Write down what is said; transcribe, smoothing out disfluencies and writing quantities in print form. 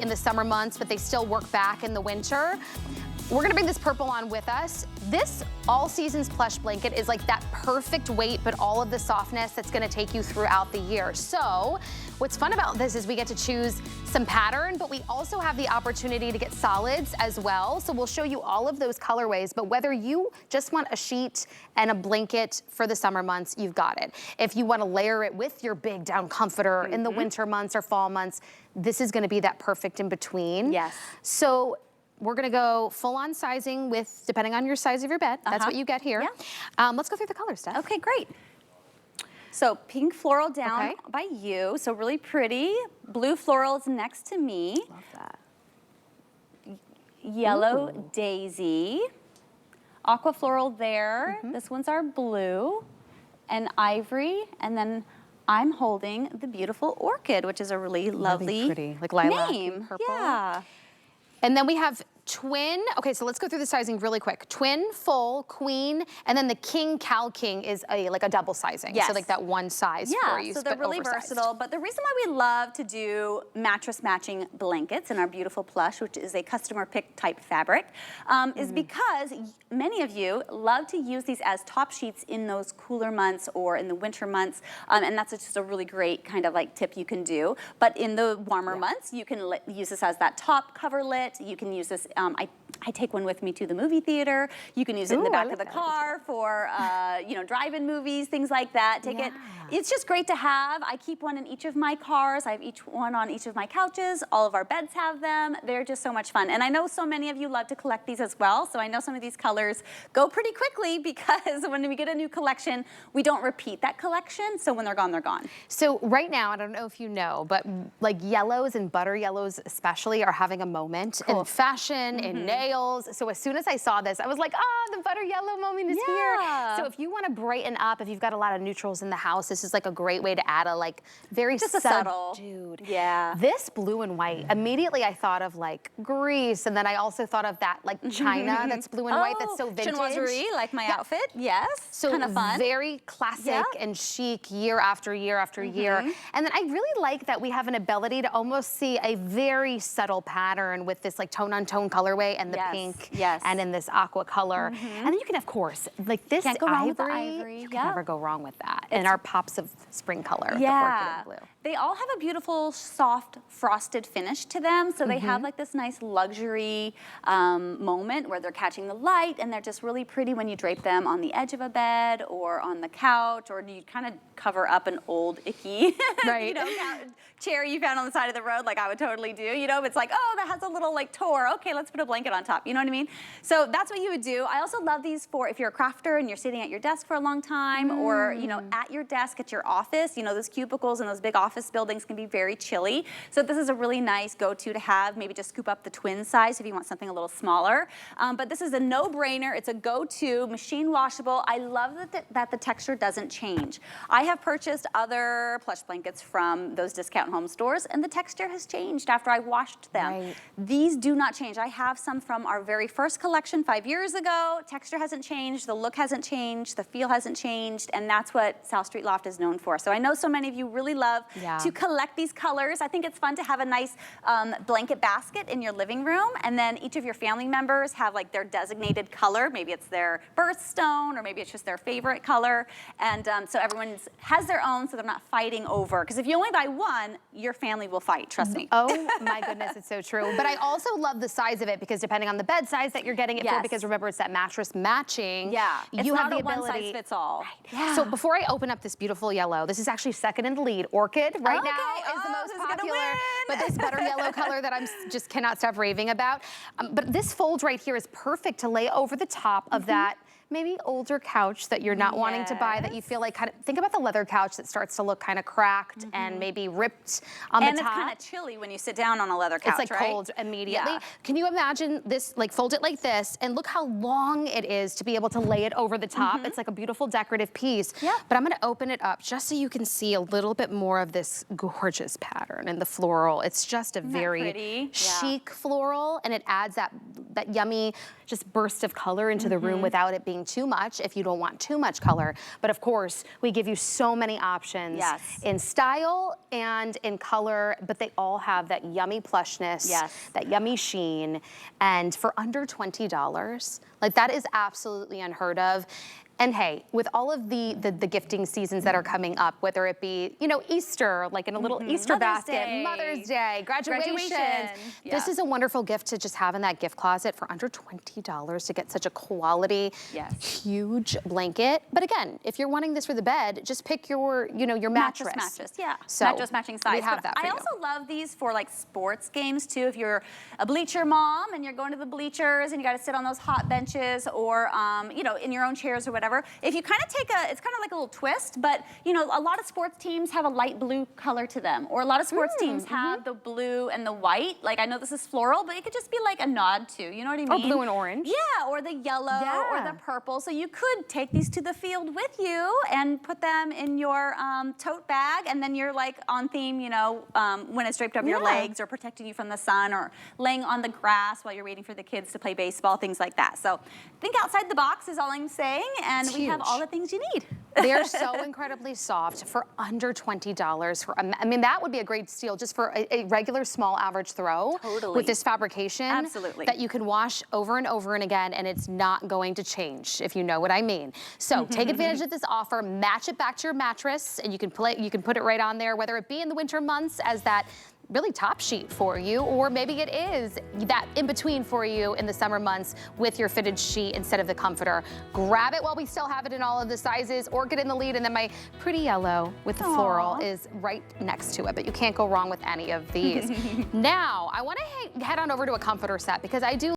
in the summer months, but they still work back in the winter. We're gonna bring this purple on with us. This all seasons plush blanket is like that perfect weight, but all of the softness that's gonna take you throughout the year. So what's fun about this is we get to choose some pattern, but we also have the opportunity to get solids as well. So we'll show you all of those colorways, but whether you just want a sheet and a blanket for the summer months, you've got it. If you wanna layer it with your big down comforter in the winter months or fall months, this is gonna be that perfect in between. Yes. So we're gonna go full on sizing with, depending on your size of your bed, that's what you get here. Yeah. Let's go through the colors, Steph. Okay, great. So pink floral down by you, so really pretty. Blue florals next to me. Love that. Yellow daisy. Aqua floral there. This one's our blue. And ivory, and then I'm holding the beautiful orchid, which is a really lovely pretty, like lilac name. purple. Yeah. And then we have twin, okay, so let's go through the sizing really quick. Twin, full, queen, and then the king, cow king is like a double sizing. Yes. So like that one size for you, so they're really versatile. But the reason why we love to do mattress matching blankets in our beautiful plush, which is a customer pick type fabric, is because many of you love to use these as top sheets in those cooler months or in the winter months. And that's just a really great kind of like tip you can do. But in the warmer months, you can use this as that top coverlet. You can use this, I take one with me to the movie theater. You can use it in the back of the car for, you know, drive-in movies, things like that. It's just great to have. I keep one in each of my cars. I have each one on each of my couches. All of our beds have them. They're just so much fun. And I know so many of you love to collect these as well. So I know some of these colors go pretty quickly because when we get a new collection, we don't repeat that collection. So when they're gone, they're gone. So right now, I don't know if you know, but like yellows and butter yellows especially are having a moment in fashion, in nails. So as soon as I saw this, I was like, oh, the butter yellow moment is here. So if you want to brighten up, if you've got a lot of neutrals in the house, this is like a great way to add a like very subtle. Yeah. This blue and white, immediately I thought of like Greece, and then I also thought of that like China that's blue and white that's so vintage. Chinoiserie, like my outfit, yes. So kind of fun. Very classic and chic year after year after year. And then I really like that we have an ability to almost see a very subtle pattern with this like tone on tone colorway and the pink and in this aqua color. And then you can, of course, like this Can't go wrong with the ivory, ivory. you can never go wrong with that. And our pops of spring color, the orchid and blue. They all have a beautiful, soft, frosted finish to them. So they have like this nice luxury moment where they're catching the light and they're just really pretty when you drape them on the edge of a bed or on the couch, or you kind of cover up an old icky you know, chair you found on the side of the road, like I would totally do. You know, it's like, oh, that has a little like toe. Okay, let's put a blanket on top. You know what I mean? So that's what you would do. I also love these for if you're a crafter and you're sitting at your desk for a long time, or you know, at your desk at your office. You know, those cubicles and those big office buildings can be very chilly. So this is a really nice go-to to have. Maybe just scoop up the twin size if you want something a little smaller. But this is a no-brainer. It's a go-to, machine washable. I love that the texture doesn't change. I have purchased other plush blankets from those discount home stores, and the texture has changed after I washed them. These do not change. I have some from our very first collection 5 years ago. Texture hasn't changed, the look hasn't changed, the feel hasn't changed, and that's what South Street Loft is known for. So I know so many of you really love to collect these colors. I think it's fun to have a nice blanket basket in your living room, and then each of your family members have like their designated color. Maybe it's their birthstone, or maybe it's just their favorite color. And so everyone has their own, so they're not fighting over. Because if you only buy one, your family will fight, trust me. Oh my goodness, it's so true. But I also love the size of it, because depending on the bed size that you're getting it for, because remember it's that mattress matching. You have the ability. One size fits all. So before I open up this beautiful yellow, this is actually second in the lead. Orchid now is the most popular, but this butter yellow color that I'm just cannot stop raving about. But this fold right here is perfect to lay over the top of that maybe older couch that you're not wanting to buy, that you feel like think about the leather couch that starts to look kind of cracked and maybe ripped on the top. And it's kind of chilly when you sit down on a leather couch, it's like cold immediately. Can you imagine this, like fold it like this, and look how long it is to be able to lay it over the top. It's like a beautiful decorative piece. But I'm gonna open it up just so you can see a little bit more of this gorgeous pattern and the floral. It's just a very chic floral, and it adds that yummy just burst of color into the room without it being being too much if you don't want too much color. But of course, we give you so many options in style and in color, but they all have that yummy plushness, that yummy sheen. And for under $20, like that is absolutely unheard of. And hey, with all of the gifting seasons that are coming up, whether it be, you know, Easter, like in a little Easter basket, Mother's Day, graduation. This is a wonderful gift to just have in that gift closet for under $20 to get such a quality, huge blanket. But again, if you're wanting this for the bed, just pick your, you know, your mattress. So not just matching size. We have that for I you. also love these for like sports games too. If you're a bleacher mom and you're going to the bleachers and you got to sit on those hot benches or, you know, in your own chairs or whatever. If you kind of take it's kind of like a little twist, but you know, a lot of sports teams have a light blue color to them, or a lot of sports teams have the blue and the white. Like I know this is floral, but it could just be like a nod to, you know what I mean? Or blue and orange. Yeah, or the yellow or the purple. So you could take these to the field with you and put them in your tote bag, and then you're like on theme, you know, when it's draped over your legs or protecting you from the sun or laying on the grass while you're waiting for the kids to play baseball, things like that. So think outside the box is all I'm saying, and we have all the things you need. They are so incredibly soft for under $20. I mean, that would be a great steal just for a regular small average throw with this fabrication that you can wash over and over and again, and it's not going to change, if you know what I mean. So take advantage of this offer, match it back to your mattress, and you can put it right on there, whether it be in the winter months as that really top sheet for you, or maybe it is that in between for you in the summer months with your fitted sheet instead of the comforter. Grab it while we still have it in all of the sizes, or get in the lead, and then my pretty yellow with the floral is right next to it, but you can't go wrong with any of these. Now, I want to head on over to a comforter set because I do